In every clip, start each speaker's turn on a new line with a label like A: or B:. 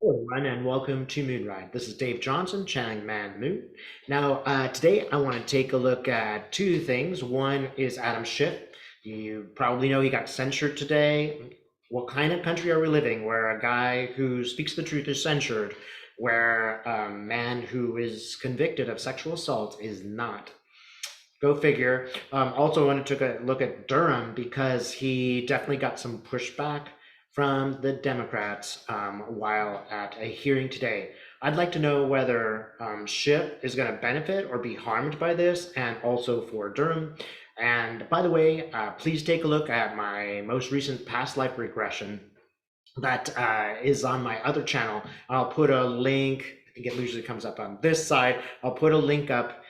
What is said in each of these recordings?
A: Everyone, and welcome to Moonride. This is Dave Johnson, channeling Man Moon. Now, today I want to take a look at two things. One is Adam Schiff. You probably know he got censured today. What kind of country are we living where a guy who speaks the truth is censured, where a man who is convicted of sexual assault is not? Go figure. Also, I want to take a look at Durham because he definitely got some pushback from the Democrats while at a hearing today. I'd like to know whether Schiff is going to benefit or be harmed by this, and also for Durham. And by the way, please take a look at my most recent past life regression that is on my other channel. I'll put a link. I think it usually comes up on this side. I'll put a link up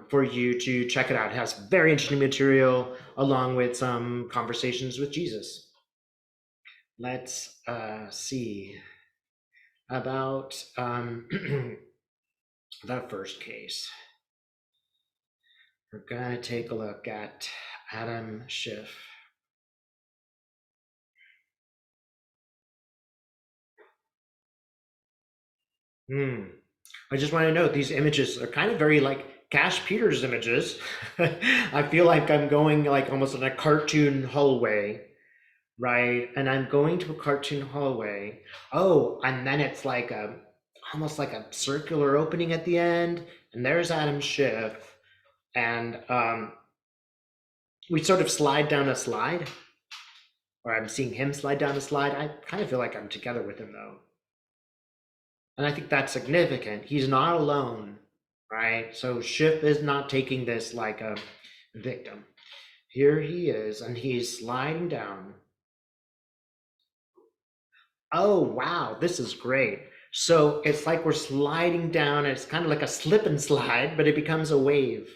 A: for you to check it out. It has very interesting material along with some conversations with Jesus. Let's see about the first case. We're gonna take a look at Adam Schiff. I just want to note these images are kind of very like Cash Peters images. I feel like I'm going like almost in a cartoon hallway, right? And I'm going to a cartoon hallway. Oh, and then it's like a almost like a circular opening at the end, and there's Adam Schiff, and we sort of slide down a slide, or I'm seeing him slide down a slide. I kind of feel like I'm together with him though. And I think that's significant. He's not alone, right? So Schiff is not taking this like a victim. Here he is, and he's sliding down. Oh, wow, this is great. So it's like we're sliding down, and it's kind of like a slip and slide, but it becomes a wave.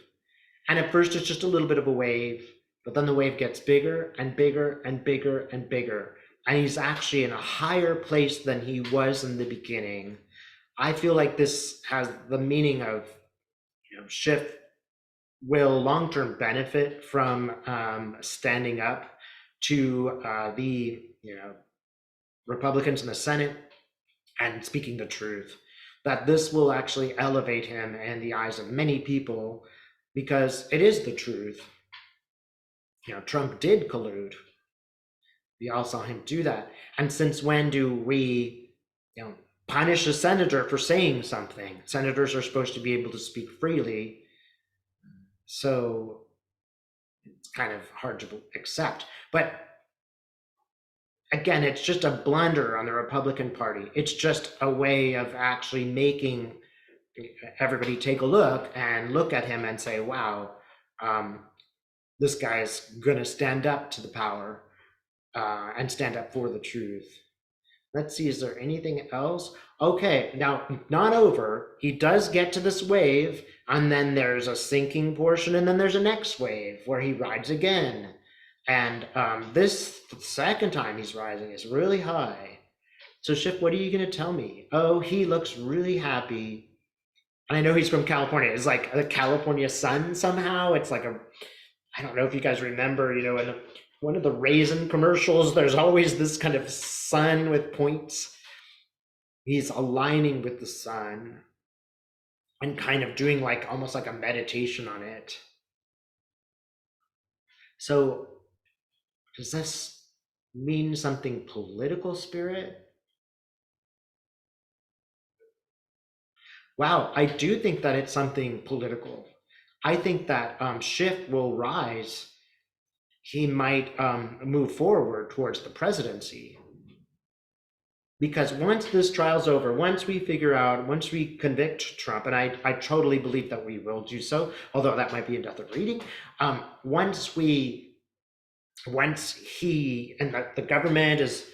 A: And at first, it's just a little bit of a wave, but then the wave gets bigger and bigger and bigger and bigger. And he's actually in a higher place than he was in the beginning. I feel like this has the meaning of, Schiff will long-term benefit from standing up to the, Republicans in the Senate and speaking the truth. That this will actually elevate him in the eyes of many people because it is the truth. Trump did collude. We all saw him do that. And since when do we, punish a senator for saying something? Senators are supposed to be able to speak freely. So it's kind of hard to accept. But again, it's just a blunder on the Republican Party. It's just a way of actually making everybody take a look and look at him and say, wow, this guy's going to stand up to the power and stand up for the truth. Let's see, is there anything else? Okay, now, not over. He does get to this wave, and then there's a sinking portion, and then there's a next wave where he rides again. And this second time he's rising is really high. So Schiff, what are you going to tell me? Oh, he looks really happy. And I know he's from California. It's like the California sun somehow. It's like I don't know if you guys remember, in one of the raisin commercials, there's always this kind of sun with points. He's aligning with the sun and kind of doing like almost like a meditation on it. So does this mean something political, Spirit? Wow, I do think that it's something political. I think that Schiff will rise. He might move forward towards the presidency. Because once this trial's over, once we convict Trump, and I totally believe that we will do so, although that might be another reading, once he and the government is,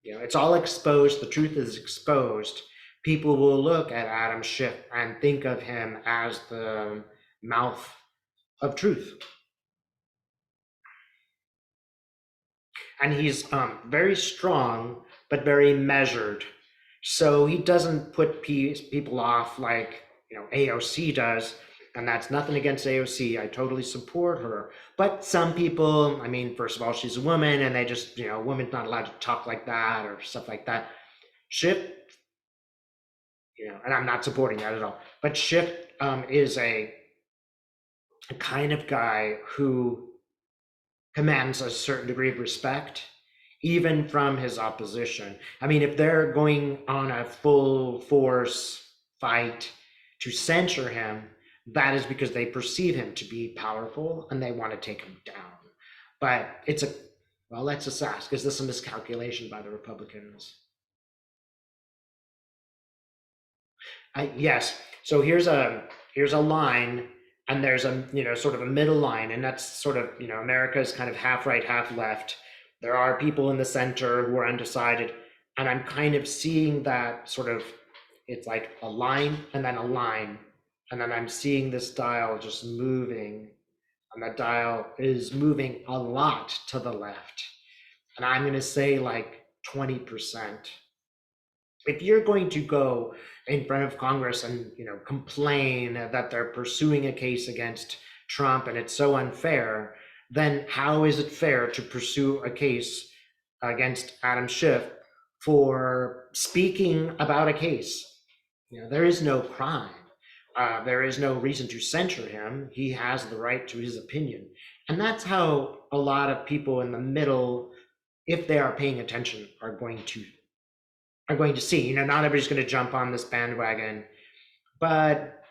A: it's all exposed, the truth is exposed, people will look at Adam Schiff and think of him as the mouth of truth. And he's very strong, but very measured. So he doesn't put people off like, AOC does. And that's nothing against AOC. I totally support her. But some people, I mean, first of all, she's a woman, and they just, a woman's not allowed to talk like that or stuff like that. Schiff and I'm not supporting that at all. But Schiff is a kind of guy who commands a certain degree of respect, even from his opposition. I mean, if they're going on a full force fight to censure him, that is because they perceive him to be powerful and they want to take him down. But well, let's just ask, is this a miscalculation by the Republicans? Yes. So here's a line, and there's a sort of a middle line, and that's sort of America is kind of half right, half left. There are people in the center who are undecided, and I'm kind of seeing that sort of, it's like a line and then a line, and then I'm seeing this dial just moving, and that dial is moving a lot to the left, and I'm going to say like 20%. If you're going to go in front of Congress and complain that they're pursuing a case against Trump and it's so unfair, then how is it fair to pursue a case against Adam Schiff for speaking about a case? There is no crime. There is no reason to censure him. He has the right to his opinion. And that's how a lot of people in the middle, if they are paying attention, are going to see. Not everybody's going to jump on this bandwagon, but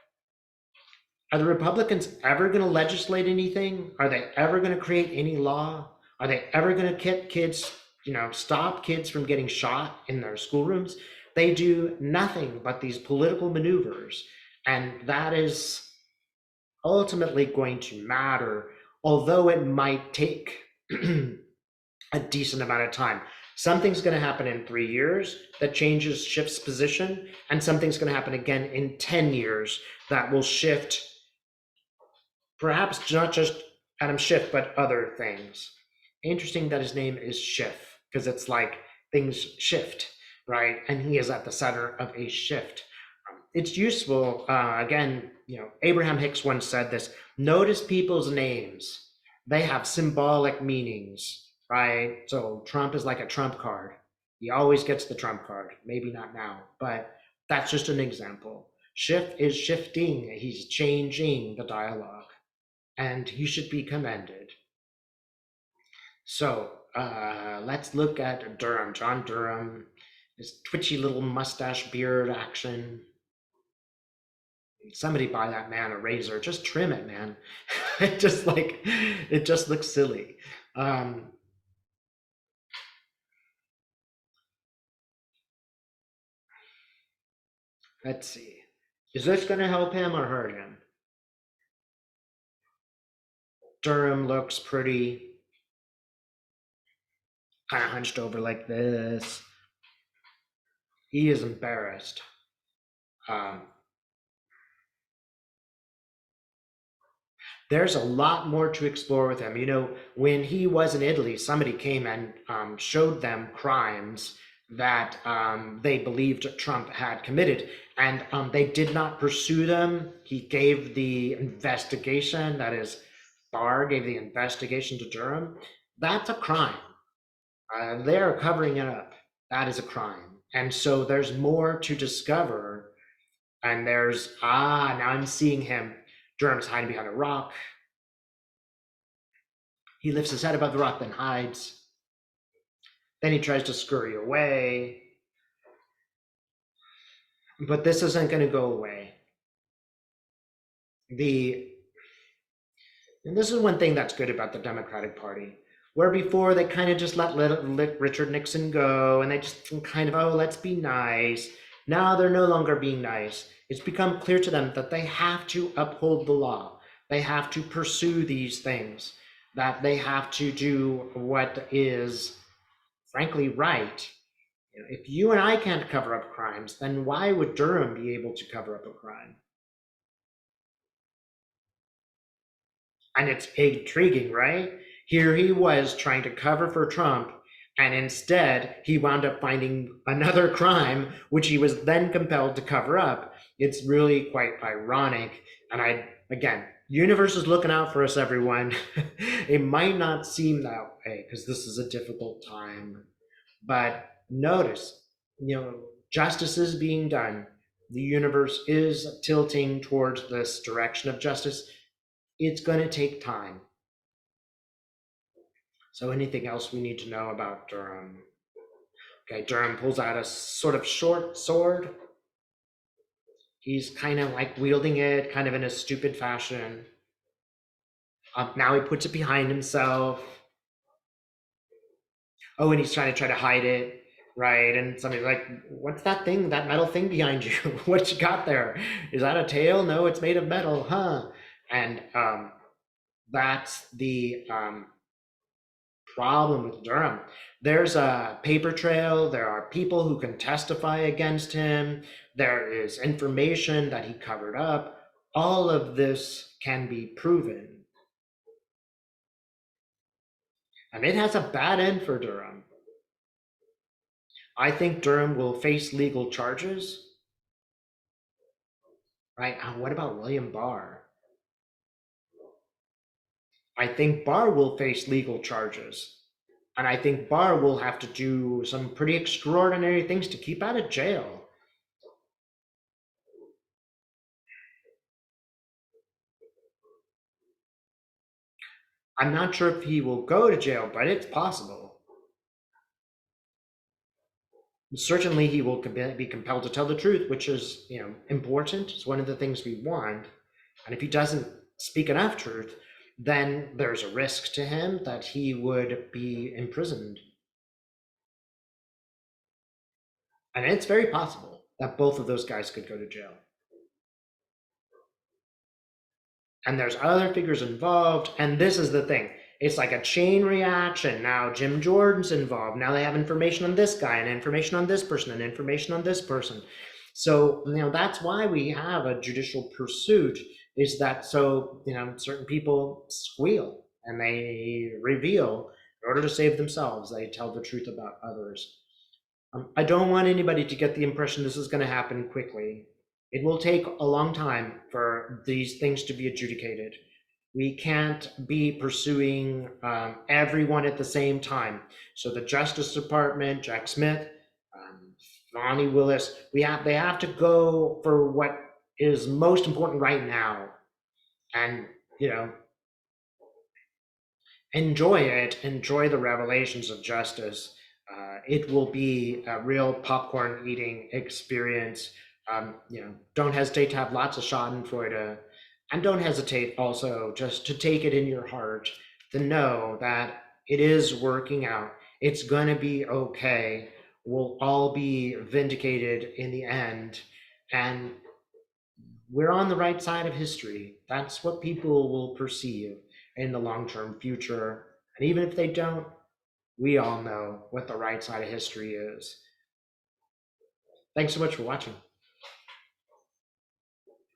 A: are the Republicans ever going to legislate anything? Are they ever going to create any law? Are they ever going to get kids, stop kids from getting shot in their schoolrooms? They do nothing but these political maneuvers, and that is ultimately going to matter, although it might take a decent amount of time. Something's going to happen in 3 years that changes Schiff's position, and something's going to happen again in 10 years that will shift perhaps not just Adam Schiff, but other things. Interesting that his name is Schiff, because it's like things shift, right? And he is at the center of a shift. It's useful, again, Abraham Hicks once said this: notice people's names. They have symbolic meanings. Right? So Trump is like a trump card. He always gets the trump card. Maybe not now, but that's just an example. Schiff is shifting. He's changing the dialogue, and he should be commended. So let's look at Durham. John Durham, his twitchy little mustache beard action. Somebody buy that man a razor. Just trim it, man. it just looks silly. Let's see. Is this going to help him or hurt him? Durham looks pretty kind of hunched over like this. He is embarrassed. There's a lot more to explore with him. When he was in Italy, somebody came and showed them crimes that they believed Trump had committed, and they did not pursue them. He gave the investigation, that is, Barr gave the investigation to Durham. That's a crime. They're covering it up. That is a crime. And so there's more to discover. And now I'm seeing him. Durham's hiding behind a rock. He lifts his head above the rock, then hides. Then he tries to scurry away. But this isn't going to go away. And this is one thing that's good about the Democratic Party, where before they kind of just let Richard Nixon go, and they just kind of, oh, let's be nice. Now they're no longer being nice. It's become clear to them that they have to uphold the law. They have to pursue these things, that they have to do what is, frankly, right. If you and I can't cover up crimes, then why would Durham be able to cover up a crime? And it's intriguing, right? Here he was trying to cover for Trump, and instead he wound up finding another crime, which he was then compelled to cover up. It's really quite ironic. And again, universe is looking out for us, everyone. It might not seem that way because this is a difficult time, but notice, justice is being done. the universe is tilting towards this direction of justice. It's going to take time. So anything else we need to know about Durham? Okay, Durham pulls out a sort of short sword. He's kind of like wielding it kind of in a stupid fashion. Now he puts it behind himself. Oh, and he's trying to hide it, right? And somebody's like, "What's that thing? That metal thing behind you? What you got there? Is that a tail? No, it's made of metal, huh?" And that's the problem with Durham. There's a paper trail. There are people who can testify against him. There is information that he covered up. All of this can be proven. And it has a bad end for Durham. I think Durham will face legal charges. Right? What about William Barr? I think Barr will face legal charges. And I think Barr will have to do some pretty extraordinary things to keep out of jail. I'm not sure if he will go to jail, but it's possible. Certainly he will be compelled to tell the truth, which is, important. It's one of the things we want. And if he doesn't speak enough truth, then there's a risk to him that he would be imprisoned. And it's very possible that both of those guys could go to jail. And there's other figures involved, and this is the thing. It's like a chain reaction. Now Jim Jordan's involved. Now they have information on this guy and information on this person and information on this person. So, that's why we have a judicial pursuit, is that so, certain people squeal and they reveal in order to save themselves. They tell the truth about others. I don't want anybody to get the impression this is going to happen quickly. It will take a long time for these things to be adjudicated. We can't be pursuing everyone at the same time. So the Justice Department, Jack Smith, Lonnie Willis, they have to go for what is most important right now, and enjoy the revelations of justice. It will be a real popcorn eating experience. Don't hesitate to have lots of Schadenfreude, and don't hesitate also just to take it in your heart to know that it is working out. It's going to be okay. We'll all be vindicated in the end, and we're on the right side of history. That's what people will perceive in the long-term future. And even if they don't, we all know what the right side of history is. Thanks so much for watching.